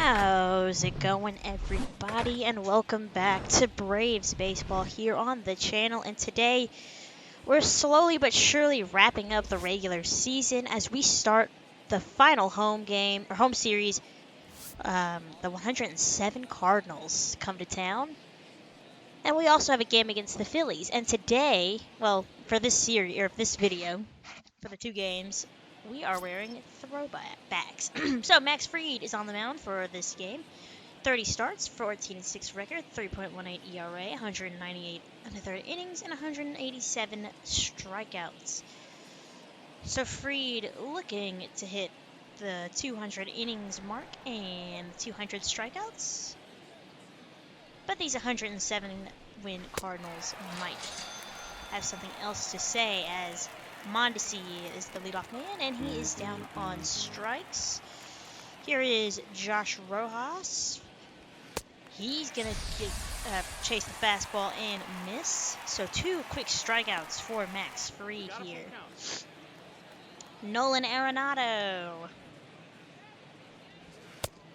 How's it going, everybody, and welcome back to Braves Baseball here on the channel. And today we're slowly but surely wrapping up the regular season as we start the final home game or home series. The 107 Cardinals come to town, and we also have a game against the Phillies. And today, well, for this series or this video, for the two games, we are wearing throwbacks. So Max Fried is on the mound for this game. 30 starts, 14-6 record, 3.18 ERA, 198 and a third innings, and 187 strikeouts. So Fried looking to hit the 200 innings mark and 200 strikeouts. But these 107 win Cardinals might have something else to say, as Mondesi is the leadoff man and he is down on strikes. Here is Josh Rojas. He's going to chase the fastball and miss. So 2 quick strikeouts for Max Fried here. Nolan Arenado.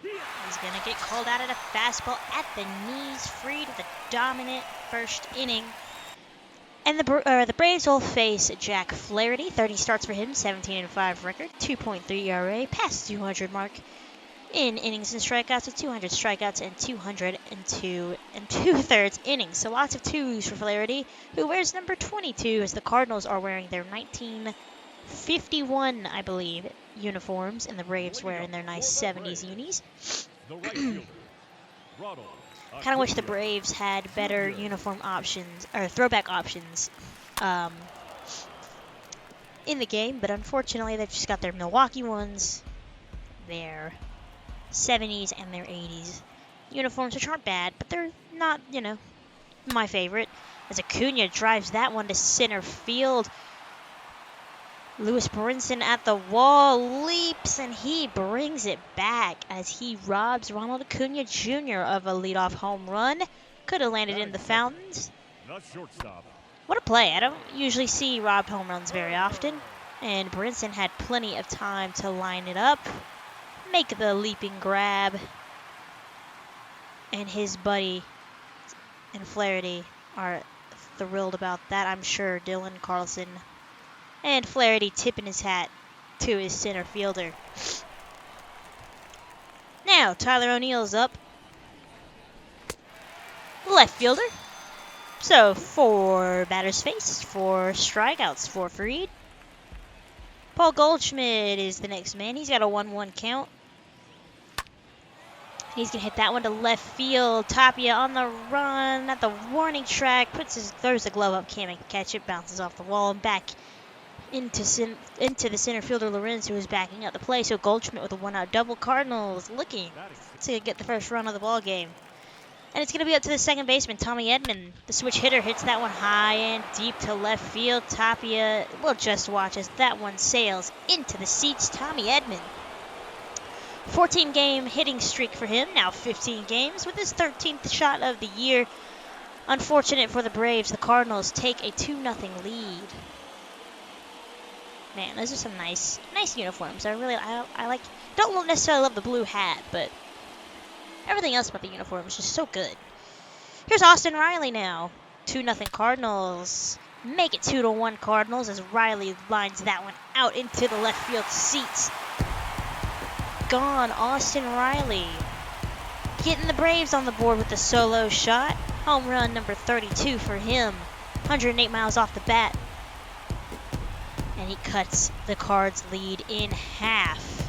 He's going to get called out at a fastball at the knees. Fried with a dominant first inning. And the Braves will face Jack Flaherty. 30 starts for him, 17-5 record, 2.3 ERA, past 200 mark in innings and strikeouts, with 200 strikeouts and 202 2/3 innings. So lots of twos for Flaherty, who wears number 22, as the Cardinals are wearing their 1951, I believe, uniforms, and the Braves wearing their nice 70s unis. Kind of wish the Braves had better uniform options, or throwback options, in the game, but unfortunately they've just got their Milwaukee ones, their 70s, and their 80s uniforms, which aren't bad, but they're not, my favorite. As Acuna drives that one to center field. Lewis Brinson at the wall, leaps, and he brings it back as he robs Ronald Acuna Jr. of a leadoff home run. Could have landed in the fountains. What a play. I don't usually see robbed home runs very often, and Brinson had plenty of time to line it up, make the leaping grab, and his buddy and Flaherty are thrilled about that, I'm sure. Dylan Carlson and Flaherty tipping his hat to his center fielder. Now, Tyler O'Neill's up. Left fielder. So, 4 batters faced, 4 strikeouts for Fried. Paul Goldschmidt is the next man. He's got a 1-1 count. He's going to hit that one to left field. Tapia on the run at the warning track. Throws the glove up, can't catch it. Bounces off the wall and back into the center fielder Lorenz, who is backing up the play. So Goldschmidt with a 1-out double. Cardinals looking to get the first run of the ball game. And it's going to be up to the second baseman, Tommy Edman. The switch hitter hits that one high and deep to left field. Tapia will just watch as that one sails into the seats. Tommy Edman, 14-game hitting streak for him, now 15 games with his 13th shot of the year. Unfortunate for the Braves, the Cardinals take a 2-0 lead. Man, those are some nice uniforms. I like. Don't necessarily love the blue hat, but everything else about the uniform is just so good. Here's Austin Riley now. 2-0 Cardinals. Make it 2-1 Cardinals as Riley lines that one out into the left field seats. Gone, Austin Riley. Getting the Braves on the board with the solo shot. Home run number 32 for him. 108 miles off the bat. And he cuts the Cards' lead in half.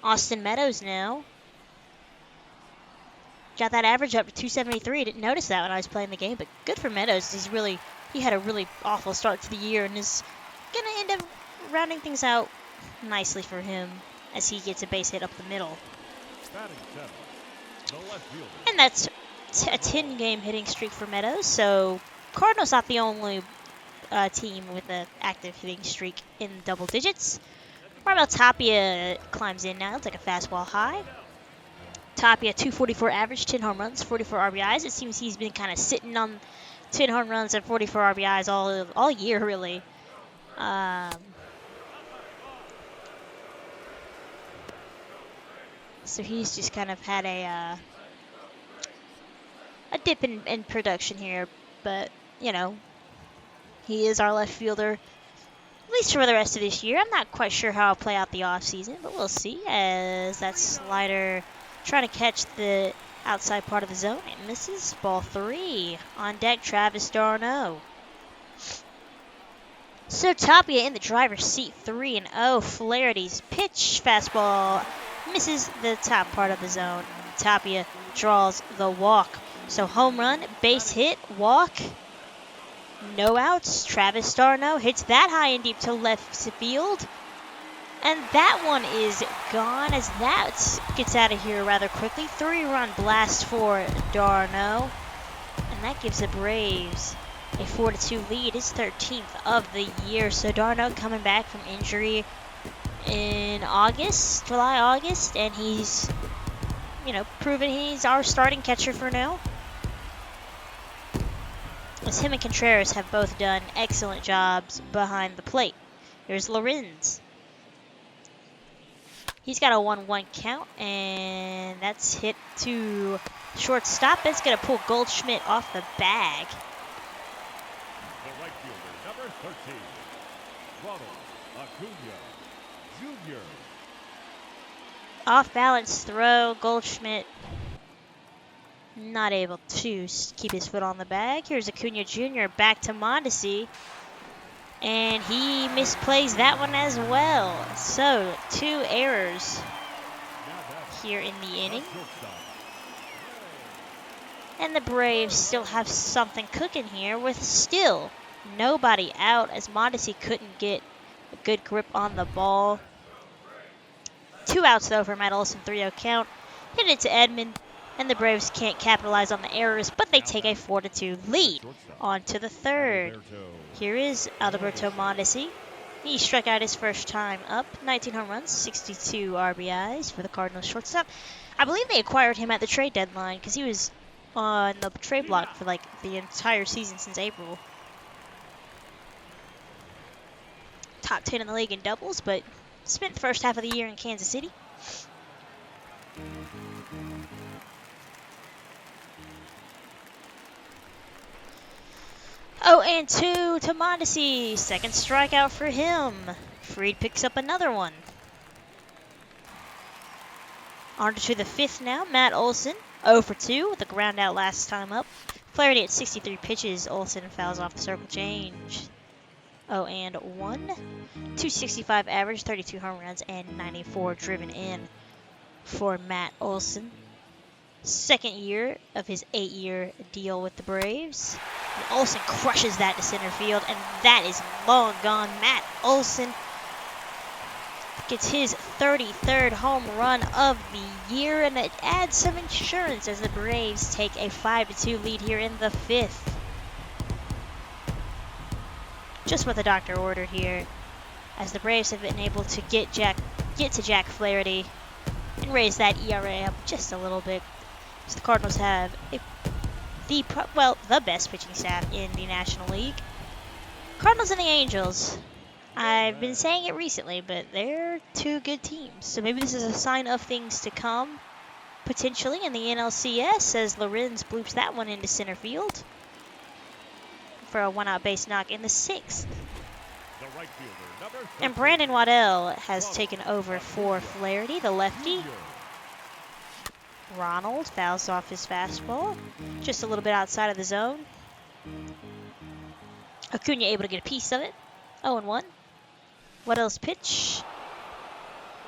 Austin Meadows now. Got that average up to 273. Didn't notice that when I was playing the game, but good for Meadows. He had a really awful start to the year and is going to end up rounding things out nicely for him as he gets a base hit up the middle. And that's a 10-game hitting streak for Meadows. So Cardinals not the only team with an active hitting streak in double digits. Raimel Tapia climbs in now. He'll take a fastball high. Tapia, 244 average, 10 home runs, 44 RBIs. It seems he's been kind of sitting on 10 home runs and 44 RBIs all year, really. So he's just kind of had a dip in production here, but you know, he is our left fielder, at least for the rest of this year. I'm not quite sure how I'll play out the offseason, but we'll see, as that slider trying to catch the outside part of the zone. It misses. Ball 3. On deck, Travis d'Arnaud. So Tapia in the driver's seat, 3-0. Flaherty's pitch, fastball, misses the top part of the zone. Tapia draws the walk. So home run, base hit, walk, no outs. Travis d'Arnaud hits that high and deep to left field. And that one is gone, as that gets out of here rather quickly. 3-run blast for d'Arnaud. And that gives the Braves a 4-2 lead. His 13th of the year. So d'Arnaud coming back from injury in July, August. And he's, proven he's our starting catcher for now. As him and Contreras have both done excellent jobs behind the plate. Here's Lorenz. He's got a 1-1 count, and that's hit to shortstop. It's going to pull Goldschmidt off the bag. The right fielder, number 13, Ronald Acuna Jr. Off balance throw. Goldschmidt not able to keep his foot on the bag. Here's Acuna Jr. back to Mondesi. And he misplays that one as well. So, 2 errors here in the inning. And the Braves still have something cooking here with still nobody out, as Mondesi couldn't get a good grip on the ball. 2 outs though for Matt Olson, 3-0 count. Hit it to Edman, and the Braves can't capitalize on the errors, but they take a 4-2 lead. On to the third. Here is Alberto Mondesi. He struck out his first time up. 19 home runs, 62 RBIs for the Cardinals shortstop. I believe they acquired him at the trade deadline because he was on the trade block for like the entire season since April. Top 10 in the league in doubles, but spent the first half of the year in Kansas City. Oh, and 2 to Mondesi. Second strikeout for him. Fried picks up another one. On to the 5th now. Matt Olson, 0 for 2 with a ground out last time up. Flaherty at 63 pitches. Olson fouls off the circle change. 0 and 1. 265 average, 32 home runs, and 94 driven in for Matt Olson. Second year of his 8-year deal with the Braves. And Olson crushes that to center field, and that is long gone. Matt Olson gets his 33rd home run of the year, and it adds some insurance as the Braves take a 5-2 lead here in the 5th. Just what the doctor ordered here, as the Braves have been able to get to Jack Flaherty and raise that ERA up just a little bit. So the Cardinals have the best pitching staff in the National League. Cardinals and the Angels. I've been saying it recently, but they're 2 good teams. So maybe this is a sign of things to come, potentially, in the NLCS, as Lorenz bloops that one into center field for a 1-out base knock in the 6th. And Brandon Waddell has taken over for Flaherty, the lefty. Ronald fouls off his fastball, just a little bit outside of the zone. Acuna able to get a piece of it. 0-1. Waddell's pitch.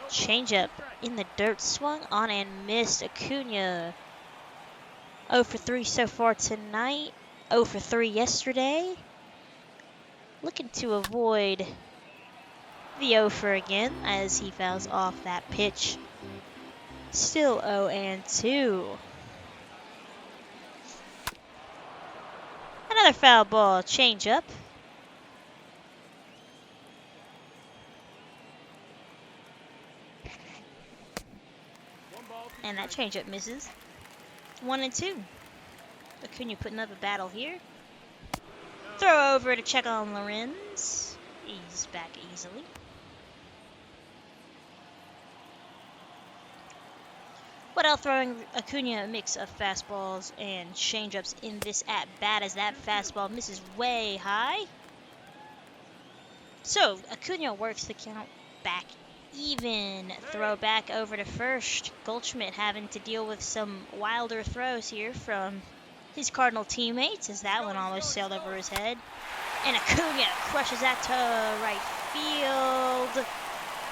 Changeup in the dirt, swung on and missed. Acuna 0 for 3 so far tonight. 0 for 3 yesterday. Looking to avoid the 0 for again as he fouls off that pitch. Still 0 and 2. Another foul ball changeup. And that changeup misses. 1 and 2. Acuna putting up a battle here. Throw over to check on Lorenz. He's back easily. Without throwing Acuna a mix of fastballs and changeups in this at-bat as that fastball misses way high. So Acuna works the count back even. Throw back over to first. Goldschmidt having to deal with some wilder throws here from his Cardinal teammates as that one almost sailed over his head. And Acuna crushes that to right field.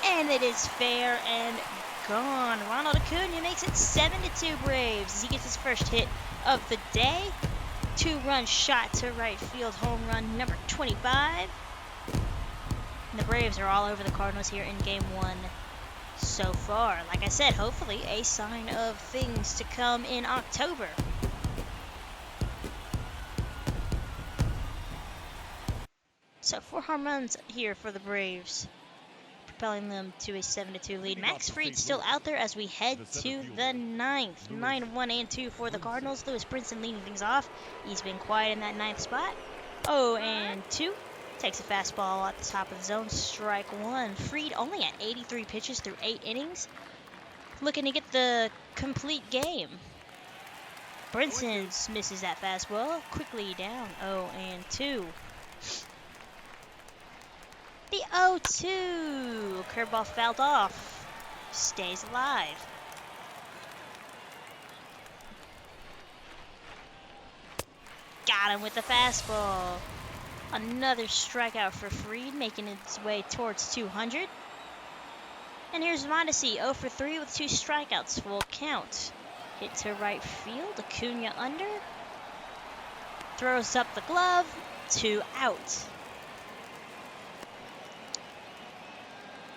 And it is fair and gone. Ronald Acuna makes it 7-2 Braves as he gets his first hit of the day. 2-run shot to right field, home run number 25. And the Braves are all over the Cardinals here in Game 1 so far. Like I said, hopefully a sign of things to come in October. So 4 home runs here for the Braves, propelling them to a 7-2 lead. Max Fried still out there as we head to the 9th. 9-1-2 for the Cardinals. Lewis Brinson leading things off. He's been quiet in that 9th spot. 0-2. Takes a fastball at the top of the zone. Strike 1. Fried only at 83 pitches through 8 innings. Looking to get the complete game. Brinson misses that fastball. Quickly down. 0-2. The 0-2. Curveball fouled off. Stays alive. Got him with the fastball. Another strikeout for Fried, making its way towards 200. And here's Mondesi, 0 for 3 with 2 strikeouts, full count. Hit to right field, Acuna under. Throws up the glove, 2 out.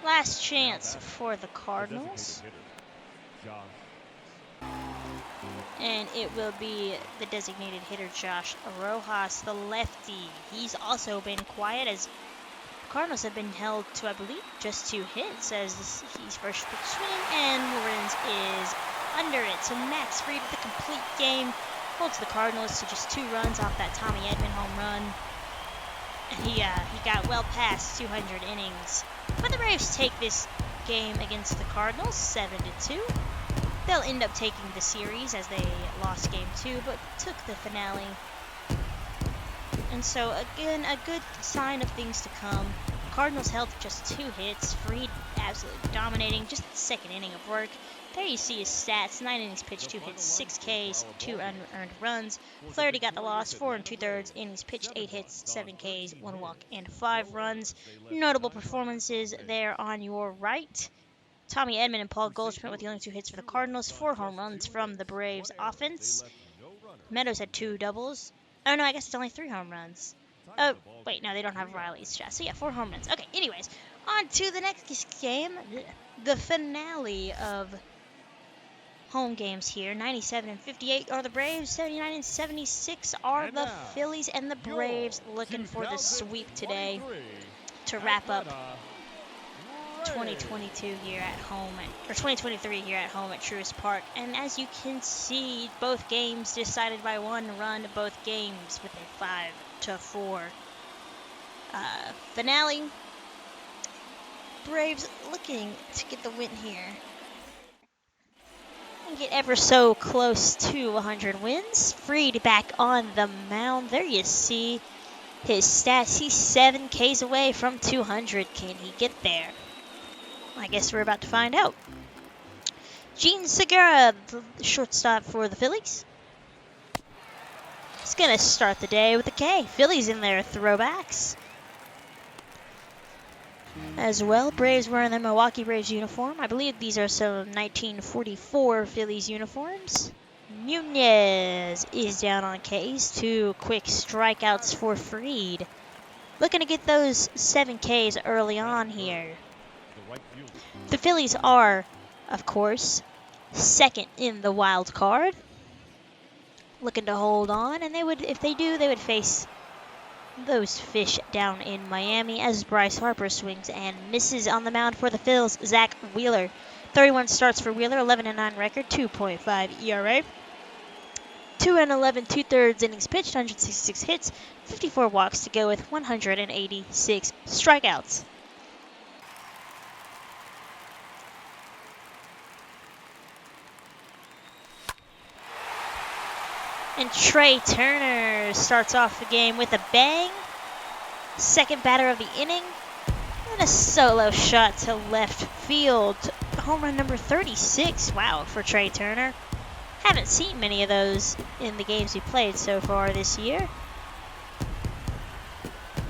Last chance for the Cardinals. And it will be the designated hitter, Josh Rojas, the lefty. He's also been quiet as Cardinals have been held to, I believe, just 2 hits as he's first pitch swinging, and Lorenz is under it. So Max Fried with the complete game holds the Cardinals to just 2 runs off that Tommy Edman home run. And he got well past 200 innings. But the Braves take this game against the Cardinals 7-2. They'll end up taking the series as they lost Game 2, but took the finale. And so, again, a good sign of things to come. Cardinals held just 2 hits. Fried absolutely dominating, just the 2nd inning of work. There you see his stats. 9 innings pitched, 2 hits, 6 Ks, 2 unearned runs. Flaherty got the loss, 4 2/3 innings pitched, 8 hits, 7 Ks, 1 walk, and 5 runs. Notable performances there on your right. Tommy Edman and Paul Goldschmidt with the only 2 hits for the Cardinals, 4 home runs from the Braves offense. Meadows had 2 doubles. Oh, no, I guess it's only 3 home runs. Oh, wait, no, they don't have Riley's shot. So, yeah, 4 home runs. Okay, anyways, on to the next game, the finale of home games here. 97-58 are the Braves, 79-76 are the Phillies, and the Braves looking for the sweep today to wrap up 2022 here at home, or 2023 here at home at Truist Park. And as you can see, both games decided by 1 run, both games with a 5-4 finale. Braves looking to get the win here and get ever so close to 100 wins. Fried back on the mound. There you see his stats. He's 7 Ks away from 200. Can he get there? I guess we're about to find out. Gene Segura, the shortstop for the Phillies. He's going to start the day with a K. Phillies in their throwbacks as well. Braves wearing their Milwaukee Braves uniform. I believe these are some 1944 Phillies uniforms. Nunez is down on Ks. 2 quick strikeouts for Fried. Looking to get those 7 Ks early on here. The Phillies are, of course, 2nd in the wild card. Looking to hold on, and they would, if they do, they would face those fish down in Miami as Bryce Harper swings and misses on the mound for the Phils. Zach Wheeler, 31 starts for Wheeler, 11-9 record, 2.5 ERA. 2 and 11 2/3 innings pitched, 166 hits, 54 walks to go with 186 strikeouts. And Trey Turner starts off the game with a bang. Second batter of the inning. And a solo shot to left field. Home run number 36. Wow, for Trey Turner. Haven't seen many of those in the games he played so far this year.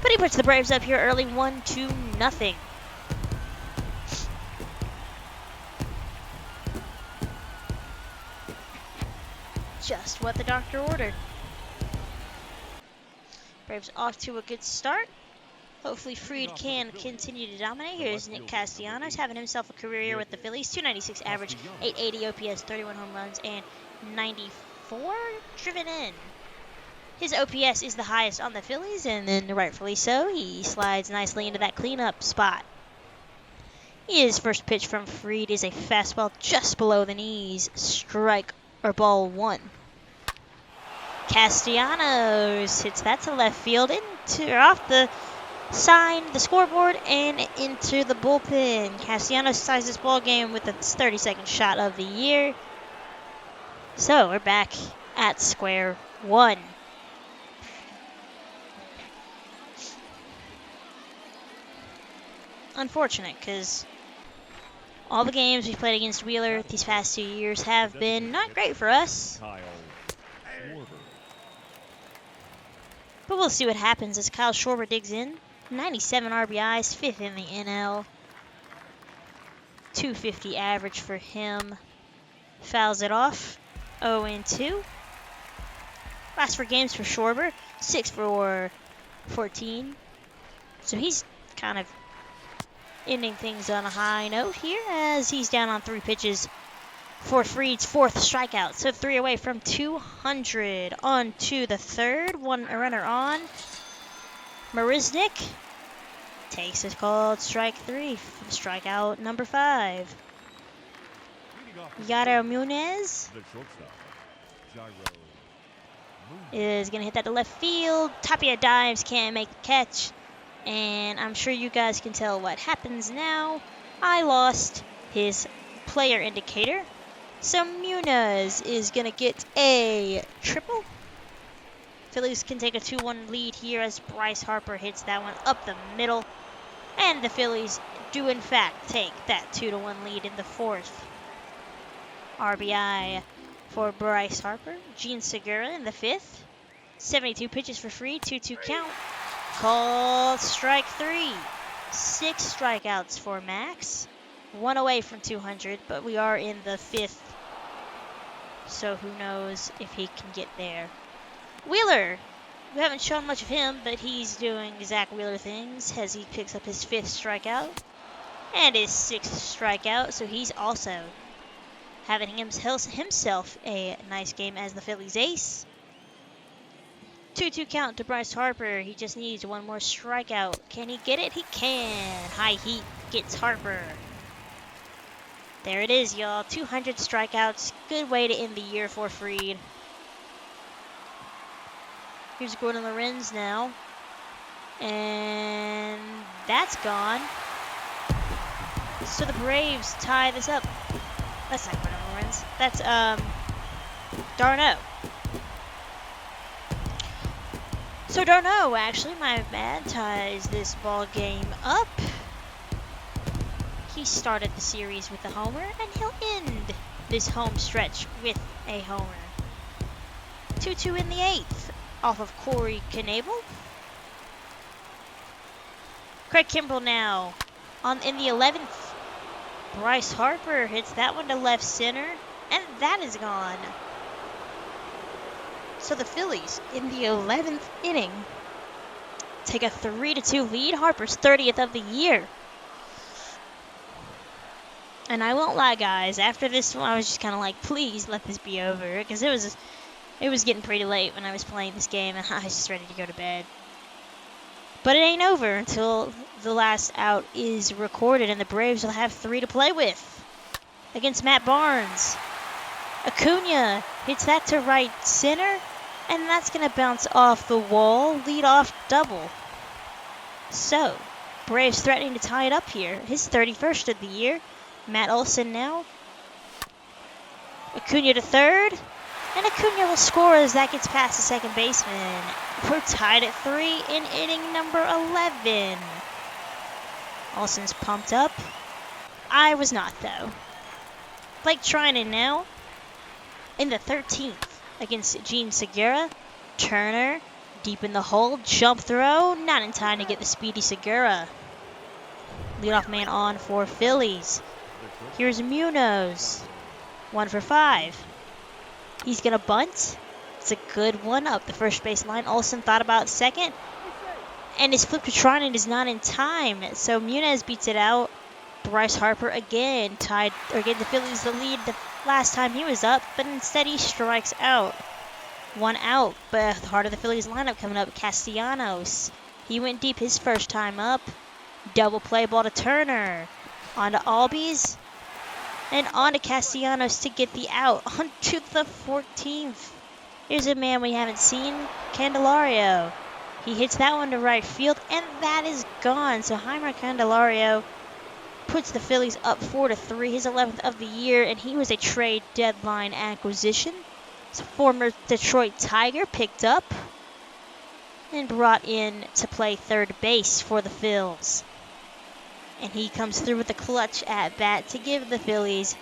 But he puts the Braves up here early, 1-0. Just what the doctor ordered. Braves off to a good start. Hopefully Fried can continue to dominate. Here's Nick Castellanos having himself a career year with the Phillies. 296 average, 880 OPS, 31 home runs, and 94 driven in. His OPS is the highest on the Phillies, and then rightfully so, he slides nicely into that cleanup spot. His first pitch from Fried is a fastball just below the knees. Strike or ball one. Castellanos hits that to left field, into off the sign, the scoreboard, and into the bullpen. Castellanos ties this ball game with the 32nd shot of the year. So we're back at square one. Unfortunate, because all the games we've played against Wheeler these past 2 years have been not great for us. But we'll see what happens as Kyle Schwarber digs in. 97 RBIs, 5th in the NL. 250 average for him. Fouls it off. 0-2. Last 4 games for Schwarber. 6 for 14. So he's kind of ending things on a high note here as he's down on 3 pitches for Fried's 4th strikeout. So 3 away from 200. On to the 3rd. One runner on. Marisnik takes his called strike 3. Strikeout number 5. Yadier Munez is going to hit that to left field. Tapia dives, can't make the catch. And I'm sure you guys can tell what happens now. I lost his player indicator. So Munez is going to get a triple. Phillies can take a 2-1 lead here as Bryce Harper hits that one up the middle. And the Phillies do in fact take that 2-1 lead in the 4th. RBI for Bryce Harper. Gene Segura in the 5th. 72 pitches for Fried, 2-2 count. Called strike 3. 6 strikeouts for Max. 1 away from 200, but we are in the 5th. So who knows if he can get there. Wheeler. We haven't shown much of him, but he's doing Zach Wheeler things as he picks up his 5th strikeout. And his 6th strikeout, so he's also having himself a nice game as the Phillies ace. 2-2 count to Bryce Harper. He just needs 1 more strikeout. Can he get it? He can. High heat gets Harper. There it is, y'all. 200 strikeouts. Good way to end the year for Fried. Here's Gordon Lorenz now. And that's gone. So the Braves tie this up. That's not Gordon Lorenz. That's, d'Arnaud. So d'Arnaud, actually, my bad, ties this ball game up. He started the series with a homer, and he'll end this home stretch with a homer. 2-2 in the 8th, off of Corey Knebel. Craig Kimbrell now in the 11th. Bryce Harper hits that one to left center, and that is gone. So the Phillies, in the 11th inning, take a 3-2 lead. Harper's 30th of the year. And I won't lie, guys. After this one, I was just kind of like, please let this be over. Because it was getting pretty late when I was playing this game, and I was just ready to go to bed. But it ain't over until the last out is recorded, and the Braves will have 3 to play with against Matt Barnes. Acuna hits that to right center, and that's going to bounce off the wall. Lead-off double. So, Braves threatening to tie it up here. His 31st of the year. Matt Olson now. Acuna to third. And Acuna will score as that gets past the second baseman. We're tied at 3 in inning number 11. Olson's pumped up. I was not, though. Blake Trinan now in the 13th against Gene Segura. Turner deep in the hole. Jump throw. Not in time to get the speedy Segura. Leadoff man on for Phillies. Here's Munoz. 1 for 5. He's going to bunt. It's a good one up the first base line. Olson thought about second. And his flip to Trinan is not in time. So Munoz beats it out. Bryce Harper again tied or gave the Phillies the lead the last time he was up, but instead he strikes out. 1 out, but the heart of the Phillies lineup coming up, Castellanos. He went deep his first time up. Double play ball to Turner. On to Albies. And on to Castellanos to get the out. On to the 14th. Here's a man we haven't seen, Candelario. He hits that one to right field, and that is gone. So Heimer Candelario puts the Phillies up 4-3, his 11th of the year, and he was a trade deadline acquisition. His former Detroit Tiger picked up and brought in to play third base for the Phils. And he comes through with a clutch at bat to give the Phillies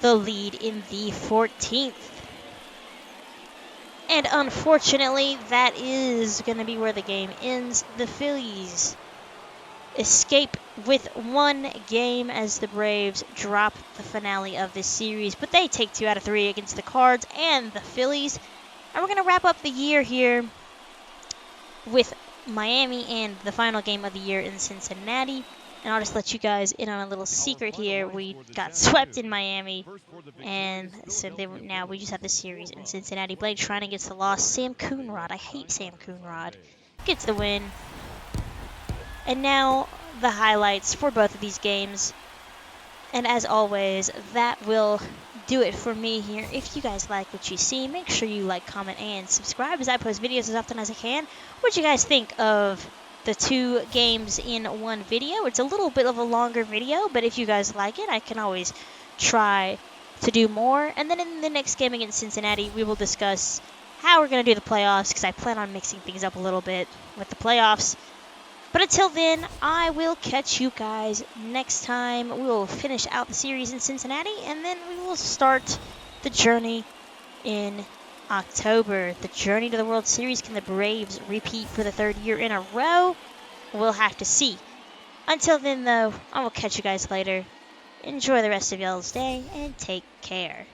the lead in the 14th. And unfortunately, that is going to be where the game ends. The Phillies escape with 1 game as the Braves drop the finale of this series. But they take 2 out of 3 against the Cards and the Phillies. And we're going to wrap up the year here with Miami and the final game of the year in Cincinnati. And I'll just let you guys in on a little secret here. We got swept in Miami, and so now we just have the series in Cincinnati. Blake Trinan gets the loss. Sam Coonrod, I hate Sam Coonrod, gets the win. And now the highlights for both of these games. And as always, that will do it for me here. If you guys like what you see, make sure you like, comment, and subscribe as I post videos as often as I can. What do you guys think of the 2 games in 1 video? It's a little bit of a longer video, but if you guys like it, I can always try to do more. And then in the next game against Cincinnati, we will discuss how we're going to do the playoffs, because I plan on mixing things up a little bit with the playoffs. But until then, I will catch you guys next time. We will finish out the series in Cincinnati, and then we will start the journey in October. The journey to the World Series. Can the Braves repeat for the 3rd year in a row? We'll have to see. Until then, though, I will catch you guys later. Enjoy the rest of y'all's day, and take care.